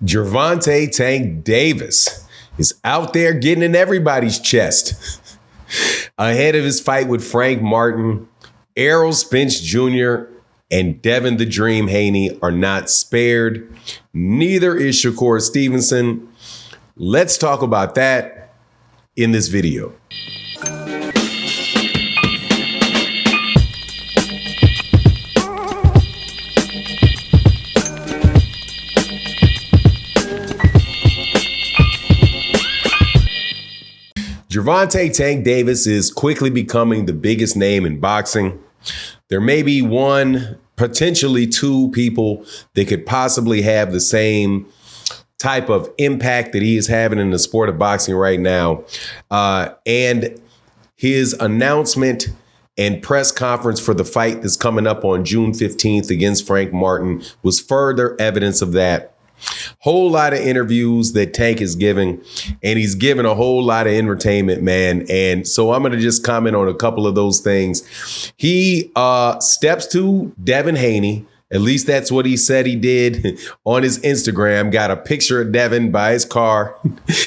Gervonta Tank Davis is out there getting in everybody's chest. Ahead of his fight with Frank Martin, Errol, Spence Jr., and Devin the Dream Haney are not spared. Neither is Shakur Stevenson. Let's talk about that in this video. Gervonta Tank Davis is quickly becoming the biggest name in boxing. There may be one, potentially two people that could possibly have the same type of impact that he is having in the sport of boxing right now. And his announcement and press conference for the fight that's coming up on June 15th against Frank Martin was further evidence of that. Whole lot of interviews that Tank is giving, and he's giving a whole lot of entertainment, man. And so I'm going to just comment on a couple of those things. He steps to Devin Haney. At least that's what he said he did on his Instagram. Got a picture of Devin by his car.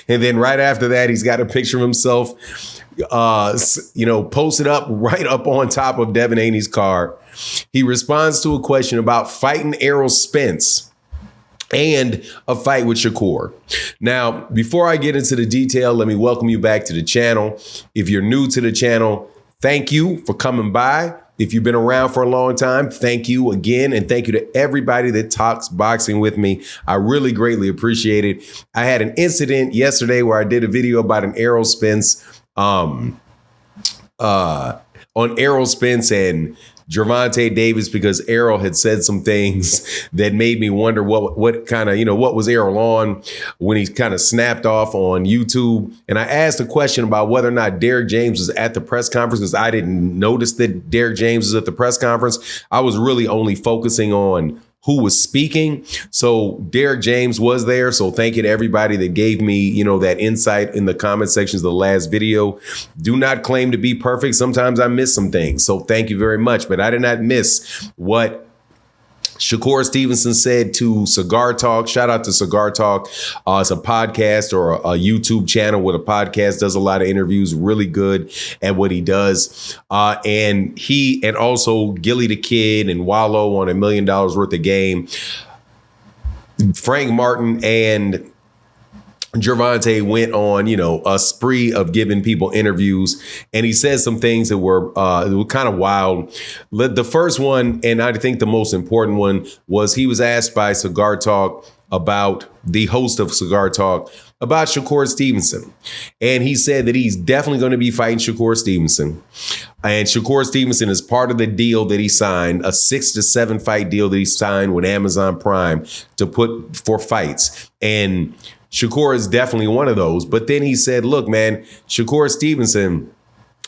And then right after that, he's got a picture of himself, posted up right up on top of Devin Haney's car. He responds to a question about fighting Errol Spence and a fight with Shakur. Now, before I get into the detail, let me welcome you back to the channel. If you're new to the channel, thank you for coming by. If you've been around for a long time, thank you again. And thank you to everybody that talks boxing with me. I really greatly appreciate it. I had an incident yesterday where I did a video about an Errol Spence, on Errol Spence and Gervonta Davis, because Errol had said some things that made me wonder what kind of, what was Errol on when he kind of snapped off on YouTube. And I asked a question about whether or not Derrick James was at the press conference, because I didn't notice that Derrick James was at the press conference. I was really only focusing on who was speaking. So Derrick James was there. So thank you to everybody that gave me, that insight in the comment sections of the last video. Do not claim to be perfect. Sometimes I miss some things. So thank you very much. But I did not miss what Shakur Stevenson said to Cigar Talk. Shout out to Cigar Talk. It's a podcast or a YouTube channel with a podcast, does a lot of interviews, really good at what he does. And also Gilly the Kid and Wallow on $1 million worth of game. Frank Martin and Gervonta went on, a spree of giving people interviews, and he said some things that were kind of wild. The first one, and I think the most important one, was he was asked by Cigar Talk about the host of Cigar Talk about Shakur Stevenson. And he said that he's definitely going to be fighting Shakur Stevenson. And Shakur Stevenson is part of the deal that he signed, a 6 to 7 fight deal that he signed with Amazon Prime to put for fights. And Shakur is definitely one of those. But then he said, look, man, Shakur Stevenson,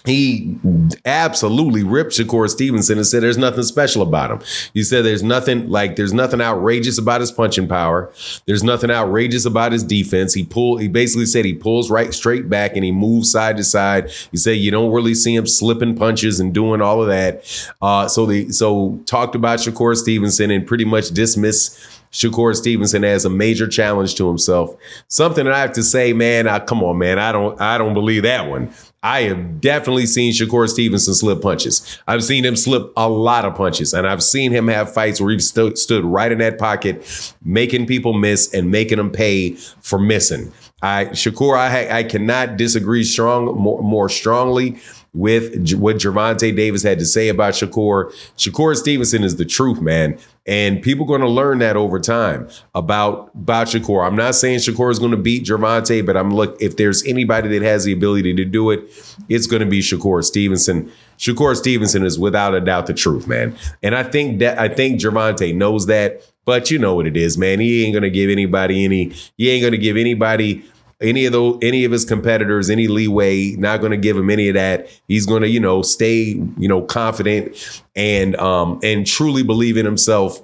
he absolutely ripped Shakur Stevenson and said there's nothing special about him. He said there's nothing outrageous about his punching power. There's nothing outrageous about his defense. He basically said he pulls right straight back and he moves side to side. He said you don't really see him slipping punches and doing all of that. So talked about Shakur Stevenson and pretty much dismissed Shakur Stevenson as a major challenge to himself. Something that I have to say, man, come on, man. I don't believe that one. I have definitely seen Shakur Stevenson slip punches. I've seen him slip a lot of punches, and I've seen him have fights where he stood right in that pocket, making people miss and making them pay for missing. Shakur, I cannot disagree more strongly with what Gervonta Davis had to say about Shakur. Shakur Stevenson is the truth, man. And people are going to learn that over time about Shakur. I'm not saying Shakur is going to beat Gervonta, but if there's anybody that has the ability to do it, it's going to be Shakur Stevenson. Shakur Stevenson is without a doubt the truth, man. And I think Gervonta knows that, but you know what it is, man. He ain't going to give anybody any of his competitors any leeway. Not going to give him any of that. He's going to, stay, confident and truly believe in himself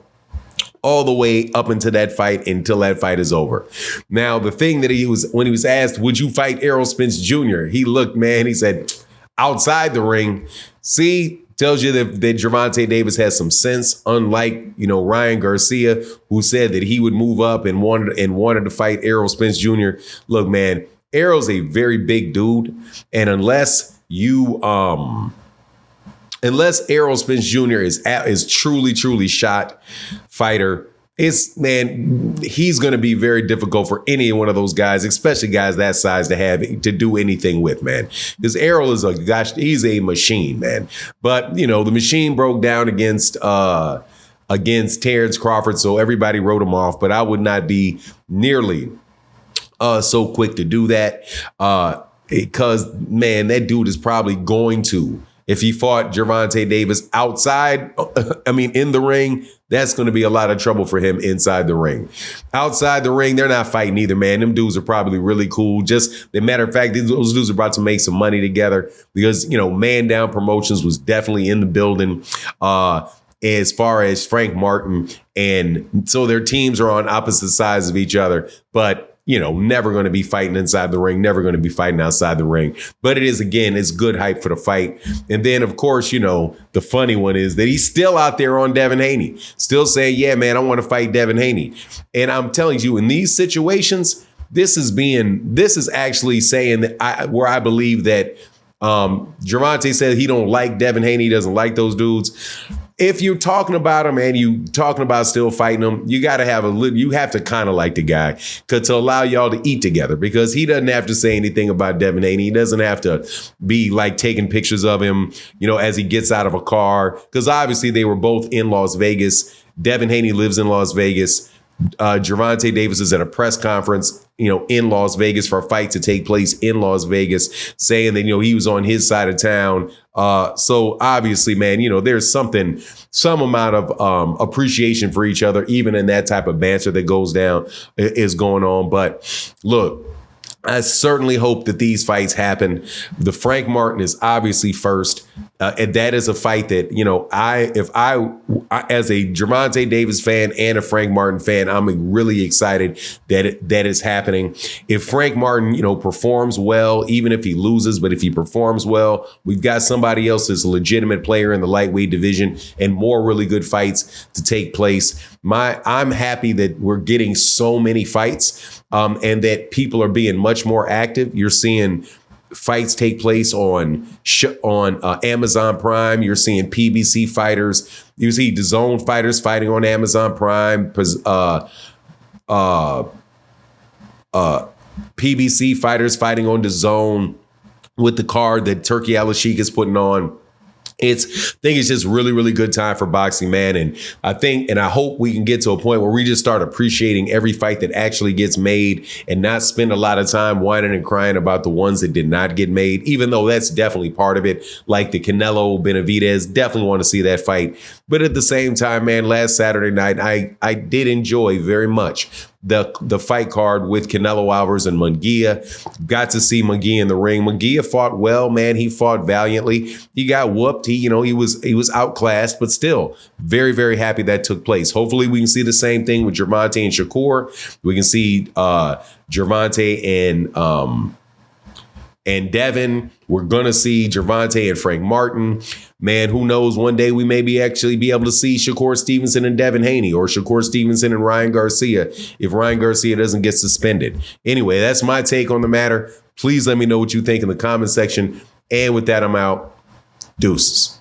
all the way up into that fight until that fight is over. Now, the thing that when he was asked, would you fight Errol Spence Jr.? He looked, man, he said, outside the ring. See, Tells you that Gervonta Davis has some sense, unlike, Ryan Garcia, who said that he would move up and wanted to fight Errol Spence Jr. Look, man, Errol's a very big dude, and unless Errol Spence Jr. is truly shot fighter, he's going to be very difficult for any one of those guys, especially guys that size, to do anything with, man. Because Errol he's a machine, man. But the machine broke down against Terrence Crawford, so everybody wrote him off. But I would not be nearly so quick to do that, because man, that dude is probably going to. If he fought Gervonta Davis in the ring, that's going to be a lot of trouble for him inside the ring. Outside the ring, they're not fighting either, man. Them dudes are probably really cool. Just the matter of fact, those dudes are about to make some money together because, Man Down Promotions was definitely in the building as far as Frank Martin. And so their teams are on opposite sides of each other. But never going to be fighting inside the ring, never going to be fighting outside the ring. But it's good hype for the fight. And then, of course, the funny one is that he's still out there on Devin Haney, still saying, yeah, man, I want to fight Devin Haney. And I'm telling you, in these situations, this is actually saying that where I believe that Gervonta said he don't like Devin Haney, he doesn't like those dudes. If you're talking about him and you talking about still fighting him, you got to you have to kind of like the guy to allow y'all to eat together, because he doesn't have to say anything about Devin Haney. He doesn't have to be like taking pictures of him, as he gets out of a car, because obviously they were both in Las Vegas. Devin Haney lives in Las Vegas. Gervonta Davis is at a press conference, in Las Vegas for a fight to take place in Las Vegas, saying that, he was on his side of town. So obviously, man, there's some amount of appreciation for each other, even in that type of banter that goes down is going on. But look, I certainly hope that these fights happen. The Frank Martin is obviously first. And that is a fight that, if I as a Gervonta Davis fan and a Frank Martin fan, I'm really excited that is happening. If Frank Martin, performs well, even if he loses, but if he performs well, we've got somebody else that's a legitimate player in the lightweight division and more really good fights to take place. I'm happy that we're getting so many fights and that people are being much more active. You're seeing fights take place on Amazon Prime. You're seeing PBC fighters. You see DAZN fighters fighting on Amazon Prime. PBC fighters fighting on DAZN with the card that Turki Al-Sheikh is putting on. I think it's just really, really good time for boxing, man. And I hope we can get to a point where we just start appreciating every fight that actually gets made and not spend a lot of time whining and crying about the ones that did not get made, even though that's definitely part of it. Like the Canelo Benavidez, definitely want to see that fight. But at the same time, man, last Saturday night, I did enjoy very much the fight card with Canelo Alvarez and Munguia. Got to see Munguia in the ring. Munguia fought well, man. He fought valiantly. He got whooped. He was outclassed, but still very, very happy that took place. Hopefully we can see the same thing with Gervonta and Shakur. We can see Gervonta and Devin. We're going to see Gervonta and Frank Martin. Man, who knows? One day we may actually be able to see Shakur Stevenson and Devin Haney, or Shakur Stevenson and Ryan Garcia, if Ryan Garcia doesn't get suspended. Anyway, that's my take on the matter. Please let me know what you think in the comment section. And with that, I'm out. Deuces.